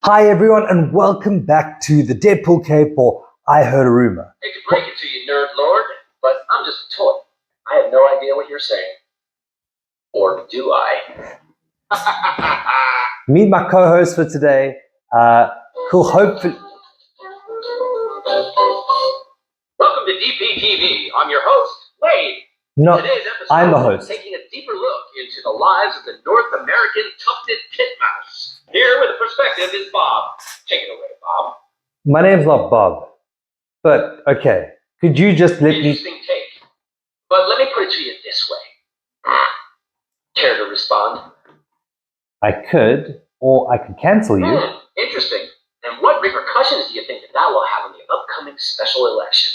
Hi everyone and welcome back to the Deadpool Cave for I Heard a Rumour. Hate to break it to you, nerd lord, but I'm just a toy. I have no idea what you're saying. Or do I? Meet my co-host for today, who'll hopefully... Welcome to DPTV. I'm your host, Wade. No, Today's episode I'm the host. is taking a deeper look into the lives of the North American tufted titmouse. Here with a perspective is Bob. Take it away, Bob. My name's not Bob, but okay. Could you just let me... Interesting take. But let me put it to you this way. Care to respond? I could, or I could cancel you. Interesting. And what repercussions do you think that will have on the upcoming special election?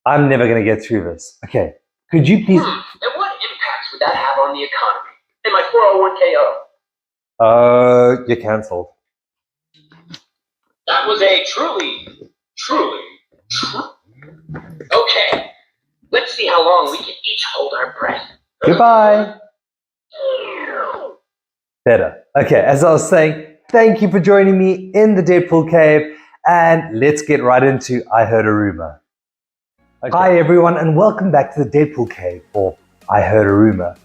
I'm never going to get through this. Okay, could you please... And what impacts would that have on the economy? And my 401k? You're cancelled. That was a truly. Okay, let's see how long we can each hold our breath. Goodbye. Better. Okay, as I was saying, thank you for joining me in the Deadpool Cave, and let's get right into I Heard a Rumour. Okay. Hi everyone, and welcome back to the Deadpool Cave for I Heard a Rumour.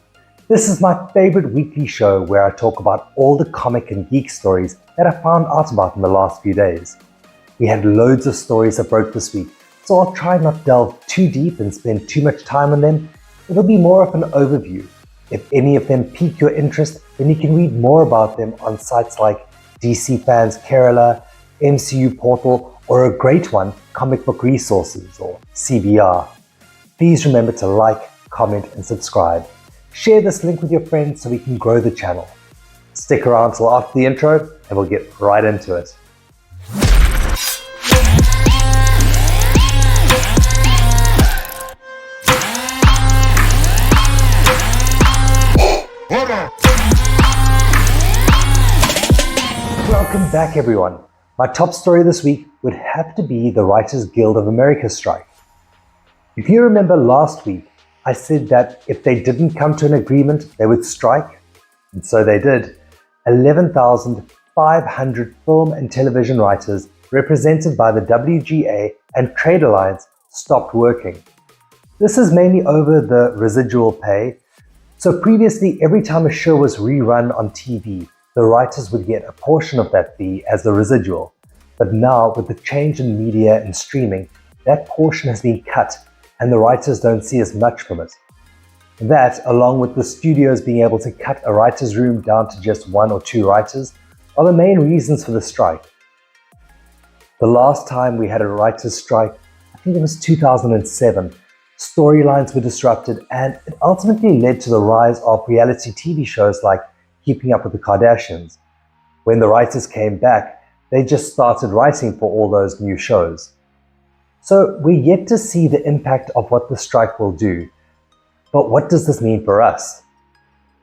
This is my favorite weekly show where I talk about all the comic and geek stories that I found out about in the last few days. We had loads of stories that broke this week, so I'll try not to delve too deep and spend too much time on them. It'll be more of an overview. If any of them pique your interest, then you can read more about them on sites like DC Fans Kerala, MCU Portal, or a great one, Comic Book Resources, or CBR. Please remember to like, comment, and subscribe. Share this link with your friends so we can grow the channel. Stick around till after the intro, and we'll get right into it. Welcome back everyone. My top story this week would have to be the Writers Guild of America strike. If you remember last week, I said that if they didn't come to an agreement, they would strike, and so they did. 11,500 film and television writers represented by the WGA and Trade Alliance stopped working. This is mainly over the residual pay. So previously, every time a show was rerun on TV, the writers would get a portion of that fee as the residual. But now, with the change in media and streaming, that portion has been cut and the writers don't see as much from it. That, along with the studios being able to cut a writer's room down to just 1 or 2 writers, are the main reasons for the strike. The last time we had a writer's strike, I think it was 2007, storylines were disrupted and it ultimately led to the rise of reality TV shows like Keeping Up with the Kardashians. When the writers came back, they just started writing for all those new shows. So we're yet to see the impact of what the strike will do. But what does this mean for us?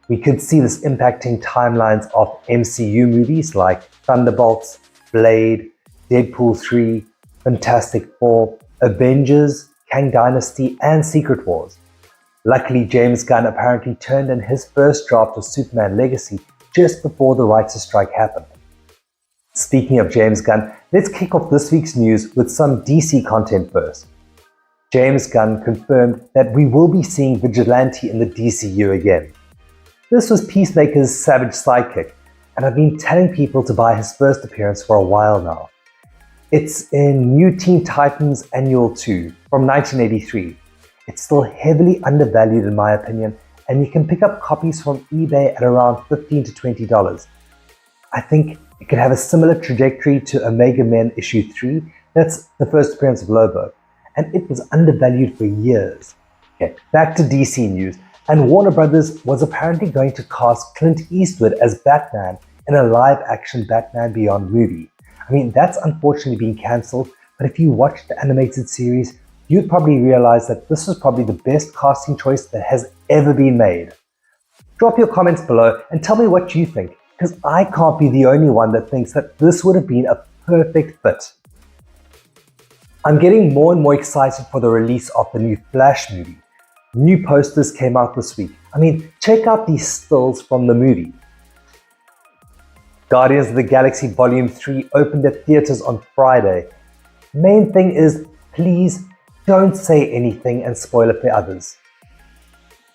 We could see this impacting timelines of MCU movies like Thunderbolts, Blade, Deadpool 3, Fantastic Four, Avengers, Kang Dynasty, and Secret Wars. Luckily, James Gunn apparently turned in his first draft of Superman Legacy just before the writer's strike happened. Speaking of James Gunn, let's kick off this week's news with some DC content first. James Gunn confirmed that we will be seeing Vigilante in the DCU again. This was Peacemaker's savage sidekick, and I've been telling people to buy his first appearance for a while now. It's in New Teen Titans Annual 2 from 1983. It's still heavily undervalued in my opinion, and you can pick up copies from eBay at around $15 to $20. I think it could have a similar trajectory to Omega Men issue 3, that's the first appearance of Lobo, and it was undervalued for years. Okay, back to DC news, and Warner Brothers was apparently going to cast Clint Eastwood as Batman in a live-action Batman Beyond movie. I mean, that's unfortunately been cancelled, but if you watch the animated series, you'd probably realize that this was probably the best casting choice that has ever been made. Drop your comments below and tell me what you think, because I can't be the only one that thinks that this would have been a perfect fit. I'm getting more and more excited for the release of the new Flash movie. New posters came out this week. I mean, check out these stills from the movie. Guardians of the Galaxy Volume 3 opened at theaters on Friday. Main thing is, please don't say anything and spoil it for others.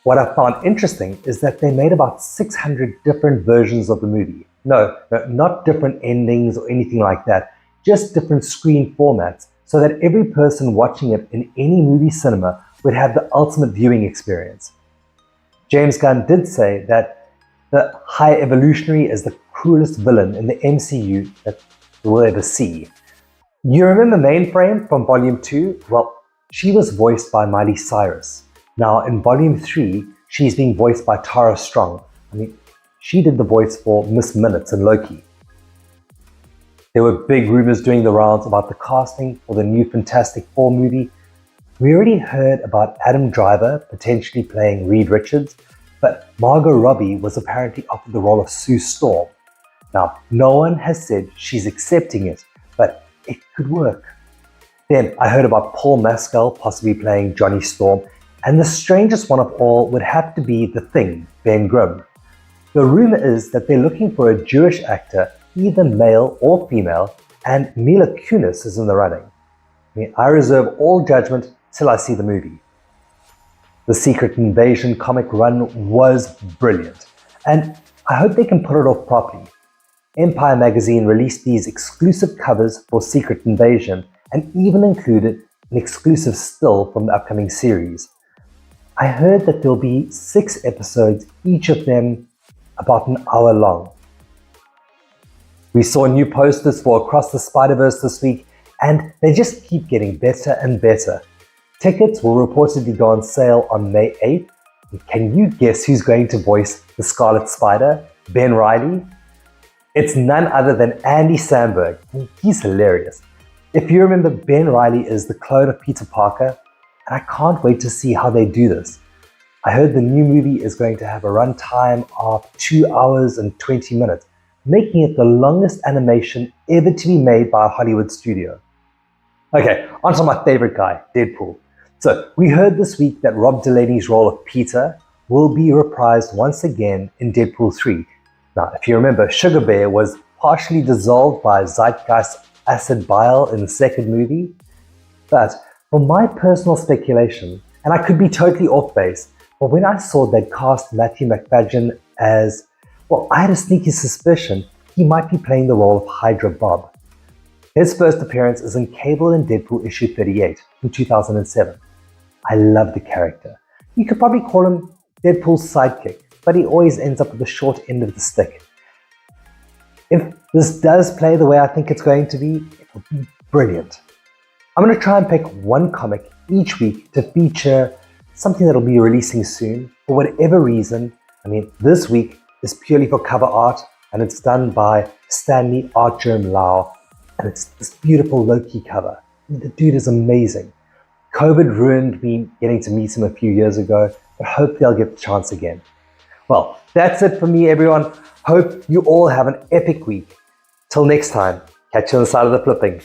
What I found interesting is that they made about 600 different versions of the movie. No, not different endings or anything like that, just different screen formats so that every person watching it in any movie cinema would have the ultimate viewing experience. James Gunn did say that the High Evolutionary is the coolest villain in the MCU that we'll ever see. You remember Mainframe from Volume 2? Well, she was voiced by Miley Cyrus. Now in Volume 3, she's being voiced by Tara Strong. She did the voice for Miss Minutes in Loki. There were big rumors doing the rounds about the casting for the new Fantastic Four movie. We already heard about Adam Driver potentially playing Reed Richards, but Margot Robbie was apparently offered the role of Sue Storm. Now, no one has said she's accepting it, but it could work. Then I heard about Paul Mescal possibly playing Johnny Storm, and the strangest one of all would have to be The Thing, Ben Grimm. The rumor is that they're looking for a Jewish actor, either male or female, and Mila Kunis is in the running. I reserve all judgment till I see the movie. The Secret Invasion comic run was brilliant, and I hope they can put it off properly. Empire magazine released these exclusive covers for Secret Invasion and even included an exclusive still from the upcoming series. I heard that there'll be 6 episodes, each of them about an hour long. We saw new posters for Across the Spider-Verse this week, and they just keep getting better and better. Tickets will reportedly go on sale on May 8th. Can you guess who's going to voice the Scarlet Spider? Ben Reilly? It's none other than Andy Samberg. He's hilarious. If you remember, Ben Reilly is the clone of Peter Parker, and I can't wait to see how they do this. I heard the new movie is going to have a runtime of 2 hours and 20 minutes, making it the longest animation ever to be made by a Hollywood studio. Okay, on to my favorite guy, Deadpool. So we heard this week that Rob Delaney's role of Peter will be reprised once again in Deadpool 3. Now, if you remember, Sugar Bear was partially dissolved by Zeitgeist acid bile in the second movie. But for my personal speculation, and I could be totally off base, but when I saw they'd cast Matthew McFadden as, well, I had a sneaky suspicion he might be playing the role of Hydra Bob. His first appearance is in Cable and Deadpool issue 38 in 2007. I love the character. You could probably call him Deadpool's sidekick, but he always ends up with the short end of the stick. If this does play the way I think it's going to be, it will be brilliant. I'm going to try and pick one comic each week to feature something that'll be releasing soon. For whatever reason, this week is purely for cover art, and it's done by Stanley Artgerm Lau, and it's this beautiful Loki cover. The dude is amazing. COVID ruined me getting to meet him a few years ago, but hopefully I'll get the chance again. Well, that's it for me, everyone. Hope you all have an epic week. Till next time, catch you on the side of the flipping.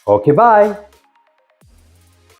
Okay, bye.